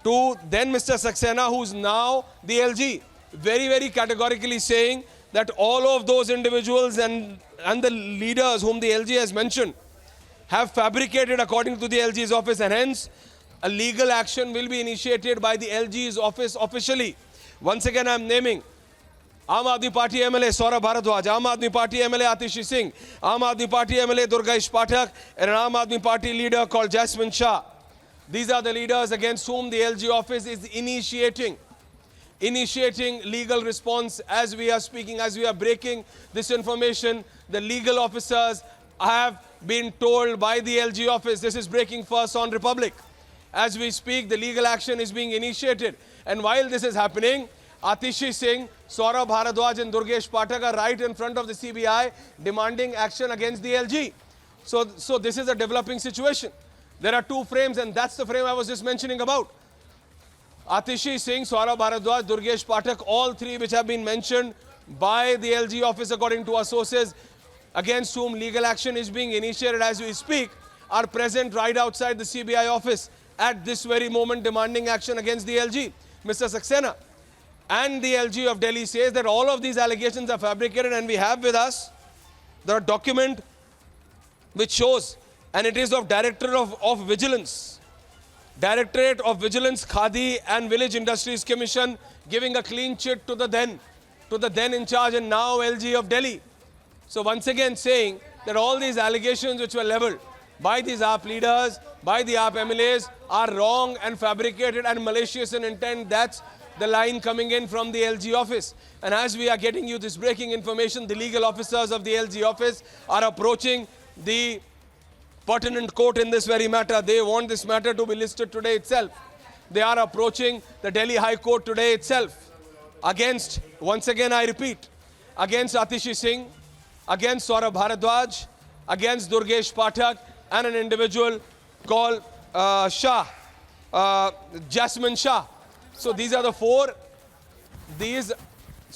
to then Mr. Saxena, who's now the LG, very, very categorically saying that all of those individuals and the leaders whom the LG has mentioned have fabricated according to the LG's office, and hence a legal action will be initiated by the LG's office officially. Once again, I'm naming Aam Aadmi Party MLA Saurabh Bharadwaj, Aam Aadmi Party MLA Atishi Singh, Aam Aadmi Party MLA Durgesh Pathak, and an Aam Aadmi Party leader called Jasmine Shah. These are the leaders against whom the LG office is initiating legal response as we are speaking, as we are breaking this information. The legal officers have been told by the LG office, this is breaking first on Republic. As we speak, the legal action is being initiated. And while this is happening, Atishi Singh, Saurabh Bharadwaj and Durgesh Pathak are right in front of the CBI demanding action against the LG. So this is a developing situation. There are two frames, and that's the frame I was just mentioning about. Atishi Singh, Saurabh Bharadwaj, Durgesh Pathak, all three which have been mentioned by the LG office according to our sources, against whom legal action is being initiated as we speak, are present right outside the CBI office at this very moment demanding action against the LG. Mr. Saxena and the LG of Delhi says that all of these allegations are fabricated, and we have with us the document which shows, and it is of Director of Vigilance. Directorate of Vigilance, Khadi and Village Industries Commission, giving a clean chit to the then in charge and now LG of Delhi. So once again saying that all these allegations which were leveled by these AAP leaders, by the AAP MLAs are wrong and fabricated and malicious in intent. That's the line coming in from the LG office. And as we are getting you this breaking information, the legal officers of the LG office are approaching the pertinent court in this very matter. They want this matter to be listed today itself. They are approaching the Delhi High Court today itself against, once again I repeat, against Atishi Singh, against Saurabh Bharadwaj, against Durgesh Pathak, and an individual called Jasmine Shah. So these are the four. These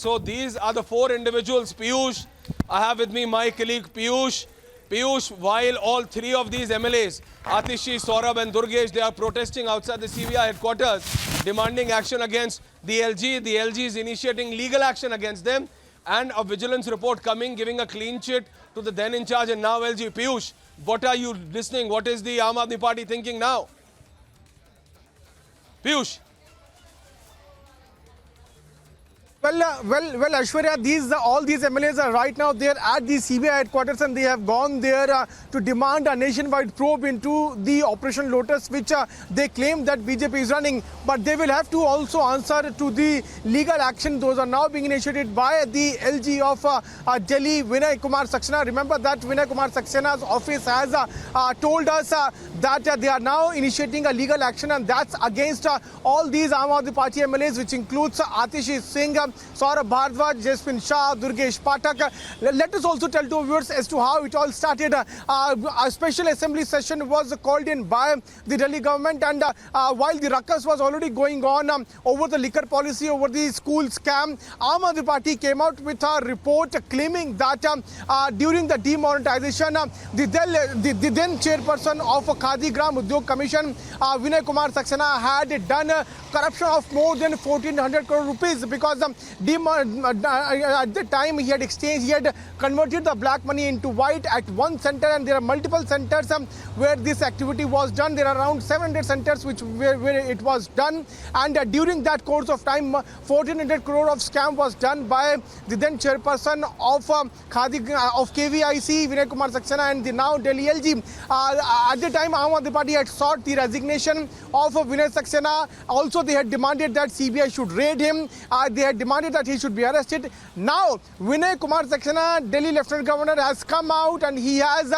are the four individuals. Piyush, I have with me my colleague Piyush. Piyush, while all three of these MLAs, Atishi, Saurabh and Durgesh, they are protesting outside the CBI headquarters, demanding action against the LG. The LG is initiating legal action against them, and a vigilance report coming, giving a clean chit to the then in charge and now LG. Piyush, what are you listening? What is the Aam Aadmi Party thinking now? Piyush. Well, Aishwarya, all these MLAs are right now there at the CBI headquarters, and they have gone there to demand a nationwide probe into the Operation Lotus, which they claim that BJP is running. But they will have to also answer to the legal action. Those are now being initiated by the LG of Delhi, Vinay Kumar Saxena. Remember that Vinay Kumar Saxena's office has told us that they are now initiating a legal action, and that's against all these Aam Aadmi Party MLAs, which includes Atishi Singh, Saurabh Bharadwaj, Jasmine Shah, Durgesh Pathak. Let us also tell to viewers as to how it all started. A special assembly session was called in by the Delhi government, and while the ruckus was already going on over the liquor policy, over the school scam, Aam Aadmi Party came out with a report claiming that during the demonetization, the then chairperson of Khadi Gram Udyog Commission, Vinay Kumar Saxena, had done corruption of more than 1,400 crore rupees, because at the time he had converted the black money into white at one center, and there are multiple centers where this activity was done. There are around 700 centers where it was done, and during that course of time, 1,400 crore of scam was done by the then chairperson of KVIC, Vinay Kumar Saxena, and the now Delhi LG. At the time, Aam Aadmi Party had sought the resignation of Vinay Saxena. Also, they had demanded that CBI should raid him. They had demanded that he should be arrested. Now, Vinay Kumar Saxena, Delhi Lieutenant Governor, has come out, and he has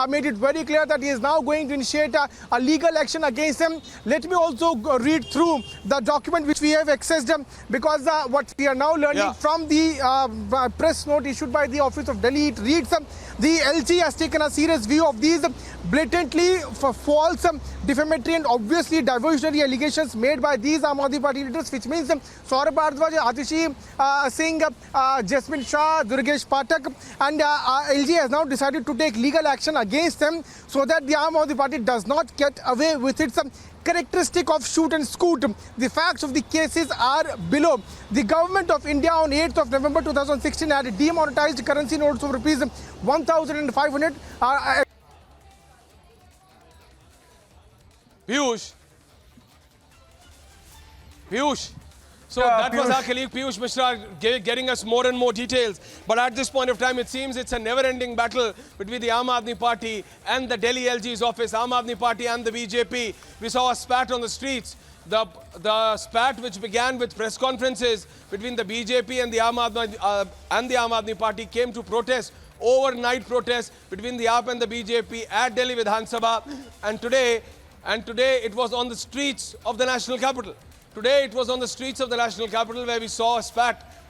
made it very clear that he is now going to initiate a legal action against him. Let me also read through the document which we have accessed, because what we are now learning from the press note issued by the Office of Delhi, it reads, the LG has taken a serious view of these blatantly false, defamatory and obviously diversionary allegations made by these Aam Aadmi Party leaders, which means Saurabh Bharadwaj, Atishi Singh, Jasmine Shah, Durgesh Pathak, and LG has now decided to take legal action against them so that the Aam Aadmi Party does not get away with its characteristic of shoot and scoot. The facts of the cases are below. The government of India on 8th of November 2016 had demonetized currency notes of rupees 1,500. Piyush. So that was our colleague Piyush Mishra getting us more and more details. But at this point of time, it seems it's a never-ending battle between the Aam Aadmi Party and the Delhi LG's office, Aam Aadmi Party and the BJP. We saw a spat on the streets. The spat which began with press conferences between the BJP and the Aam Aadmi Party came to protest, overnight protest between the AAP and the BJP at Delhi Vidhan Sabha. And today it was on the streets of the national capital. Today it was on the streets of the national capital where we saw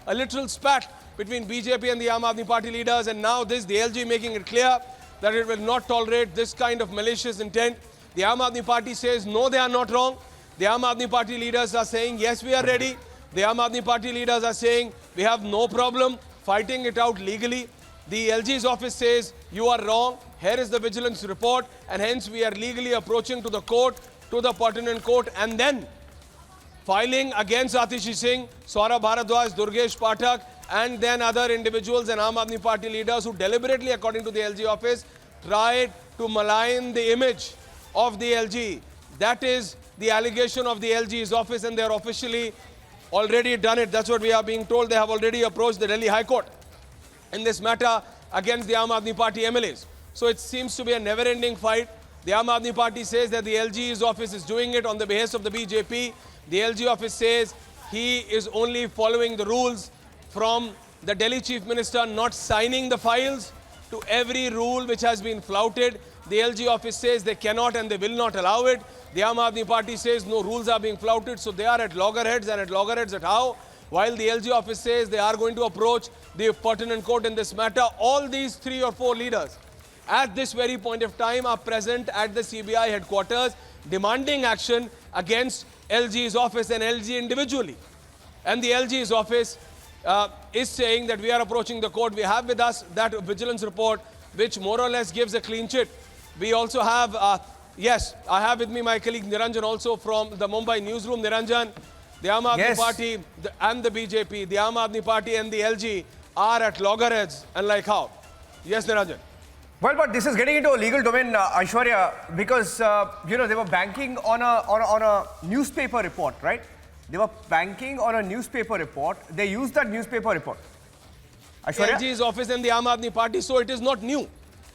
a literal spat between BJP and the Aam Aadmi Party leaders, and now the LG making it clear that it will not tolerate this kind of malicious intent. The Aam Aadmi Party says no, they are not wrong. The Aam Aadmi Party leaders are saying yes, we are ready. The Aam Aadmi Party leaders are saying we have no problem fighting it out legally. The LG's office says you are wrong. Here is the vigilance report, and hence we are legally approaching to the court, to the pertinent court, and then filing against Atishi Singh, Saurabh Bharadwaj, Durgesh Pathak, and then other individuals and Aam Aadmi Party leaders who deliberately, according to the LG office, tried to malign the image of the LG. That is the allegation of the LG's office, and they are officially already done it. That's what we are being told. They have already approached the Delhi High Court in this matter against the Aam Aadmi Party MLAs. So it seems to be a never-ending fight. The Aam Aadmi Party says that the LG's office is doing it on the behest of the BJP. The LG office says he is only following the rules, from the Delhi Chief Minister not signing the files to every rule which has been flouted. The LG office says they cannot and they will not allow it. The Aam Aadmi Party says no rules are being flouted, so they are at loggerheads, and at loggerheads at how? While the LG office says they are going to approach the pertinent court in this matter. All these 3 or 4 leaders at this very point of time are present at the CBI headquarters demanding action against LG's office and LG individually. And the LG's office is saying that we are approaching the court. We have with us that vigilance report which more or less gives a clean chit. We also have, yes, I have with me my colleague Niranjan also from the Mumbai newsroom. Niranjan, the Aam Aadmi Party and the BJP, the Aam Aadmi Party and the LG are at loggerheads, and like how? Yes, Niranjan. Well, but this is getting into a legal domain, Aishwarya, because, you know, they were banking on a newspaper report, right? They were banking on a newspaper report. They used that newspaper report. Aishwarya? LG's office and the Aam Aadmi Party, so it is not new.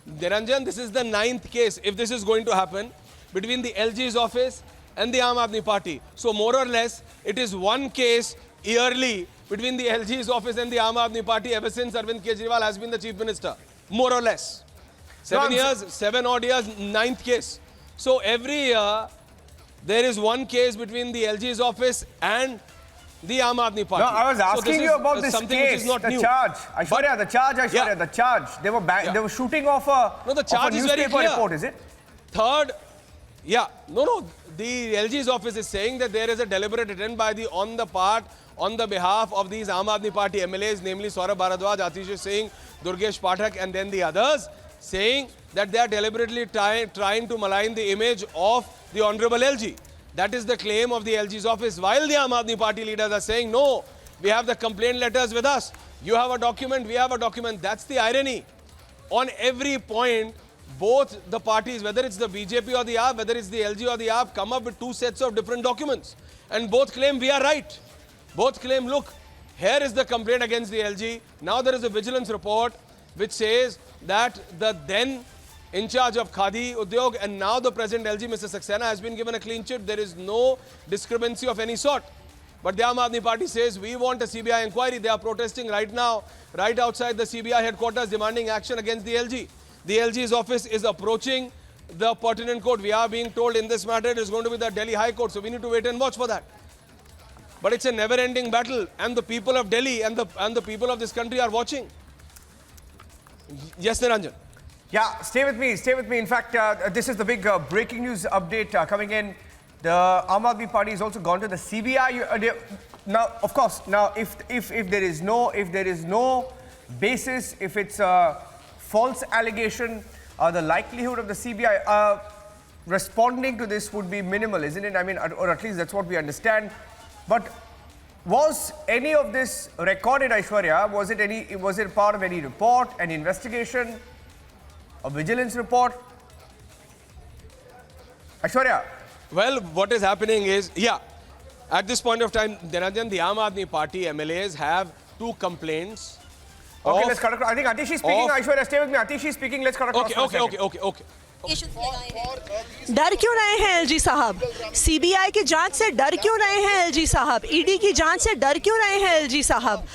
Niranjan, this is the 9th case, if this is going to happen, between the LG's office and the Aam Aadmi Party. So more or less, it is one case yearly between the LG's office and the Aam Aadmi Party ever since Arvind Kejriwal has been the Chief Minister. More or less. 7 years, 7 odd years, 9th case. So every year, there is one case between the LG's office and the Aam Aadmi Party. No, I was asking you about this case, the charge. Aishwarya, the charge, Aishwarya, the charge. They were shooting off a newspaper report, is it? Third, the LG's office is saying that there is a deliberate attempt by on the behalf of these Aam Aadmi Party MLAs, namely Saurabh Bharadwaj, Atishi Singh, Durgesh Pathak, and then the others, saying that they are deliberately trying to malign the image of the Honorable LG. That is the claim of the LG's office. While the Aam Aadmi Party leaders are saying, no, we have the complaint letters with us. You have a document, we have a document. That's the irony. On every point, both the parties, whether it's the BJP or the AAP, whether it's the LG or the AAP, come up with 2 sets of different documents. And both claim we are right. Both claim, look, here is the complaint against the LG. Now there is a vigilance report which says that the then in charge of Khadi Udyog and now the present LG, Mr. Saxena, has been given a clean chit. There is no discrepancy of any sort. But the Aam Aadmi Party says we want a CBI inquiry. They are protesting right now, right outside the CBI headquarters, demanding action against the LG. The LG's office is approaching the pertinent court. We are being told in this matter it is going to be the Delhi High Court. So we need to wait and watch for that. But it's a never-ending battle, and the people of Delhi and the people of this country are watching. Yes, Niranjan. Yeah, stay with me, stay with me. In fact, this is the big breaking news update coming in. The Aam Aadmi Party has also gone to the CBI. Now, of course, now if there is no basis, if it's a false allegation, the likelihood of the CBI. responding to this would be minimal, isn't it? I mean, or at least that's what we understand. But was any of this recorded, Aishwarya? Was it part of any report, an investigation, a vigilance report? Aishwarya. Well, what is happening is, at this point of time, Dhananjan, the Aam Aadmi Party MLAs have 2 complaints. Okay, let's cut across. I think Atishi is speaking. Aishwarya, stay with me. Atishi is speaking. Let's cut across. Okay. डर क्यों रहे हैं LG साहब? CBI की जांच से डर क्यों रहे हैं एलजी साहब? ईडी की जांच से डर क्यों रहे हैं एलजी साहब?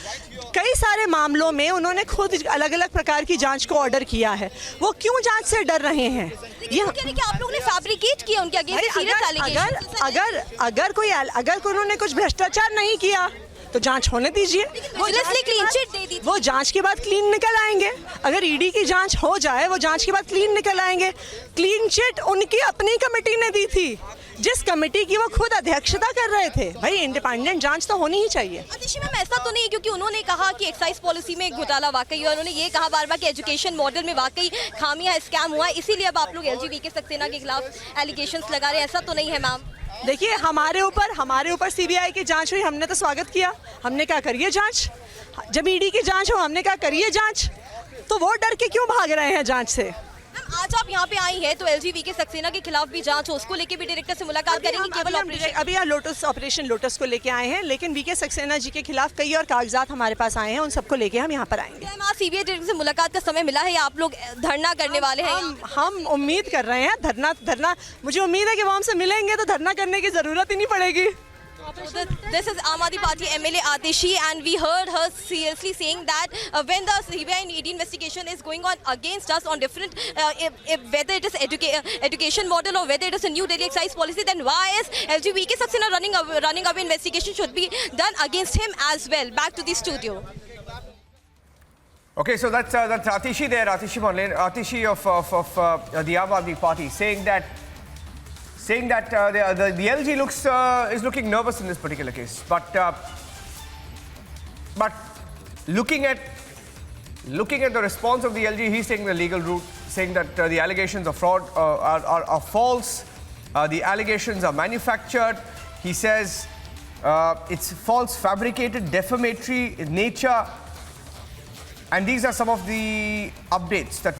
कई सारे मामलों में उन्होंने खुद अलग अलग प्रकार की जांच को ऑर्डर किया है, वो क्यों जांच से डर रहे हैं? ये कि आप लोगों ने फैब्रिकेट किया उनके अगेंस्ट सीरियस एलिगेशन। अगर कोई उन्होंने कुछ भ्रष्टाचार नहीं किया तो जांच होने दीजिए। क्लीन चिट दे दी, वो जांच के बाद क्लीन निकल आएंगे। अगर ईडी की जांच हो जाए, वो जांच के बाद क्लीन निकल आएंगे। क्लीन चिट उनकी अपनी कमेटी ने दी थी, जिस कमेटी की वो खुद अध्यक्षता कर रहे थे। भाई इंडिपेंडेंट जांच तो होनी ही चाहिए। आतिशी मैम, ऐसा तो नहीं, क्योंकि उन्होंने कहा कि एक्साइज पॉलिसी में घोटाला वाकई है, उन्होंने ये कहा बार बार कि एजुकेशन मॉडल में वाकई खामियां, स्कैम हुआ है, इसीलिए अब आप लोग एलजीबीके सक्सेना के खिलाफ एलिगेशंस लगा रहे हैं। ऐसा तो नहीं है मैम? देखिए, हमारे ऊपर सीबीआई की जांच हुई, हमने तो स्वागत किया। हमने कहा करिए जांच। जब ईडी की जांच हो, हमने कहा करिए जांच। तो वो डर के क्यों भाग रहे हैं जांच से? आज आप यहाँ पे आई हैं तो एलजीबीके सक्सेना के खिलाफ भी जांच हो, उसको लेके भी डायरेक्टर से मुलाकात करेंगे? केवल अभी यहाँ ऑपरेशन लोटस को लेके आए हैं, लेकिन वीके सक्सेना जी के खिलाफ कई और कागजात हमारे पास आए हैं, उन सबको लेके हम यहाँ पर आएंगे। आज सीबीआई डायरेक्टर से मुलाकात का समय मिला है या आप लोग धरना करने वाले हैं? हम उम्मीद कर रहे हैं धरना मुझे उम्मीद है कि वो हमसे मिलेंगे तो धरना करने की जरूरत ही नहीं पड़ेगी। This is Aam Aadmi Party MLA Atishi, and we heard her seriously saying that when the CBI and ED investigation is going on against us on different, whether it is education model or whether it is a new Delhi excise policy, then why is LGBTQ Saxena running away investigation should be done against him as well? Back to the studio. Okay, so that's Atishi there, Atishi of the Aam Aadmi Party, saying that the LG is looking nervous in this particular case, but looking at the response of the LG, he's taking the legal route, saying that the allegations of fraud are false, the allegations are manufactured. He says it's false, fabricated, defamatory in nature, and these are some of the updates that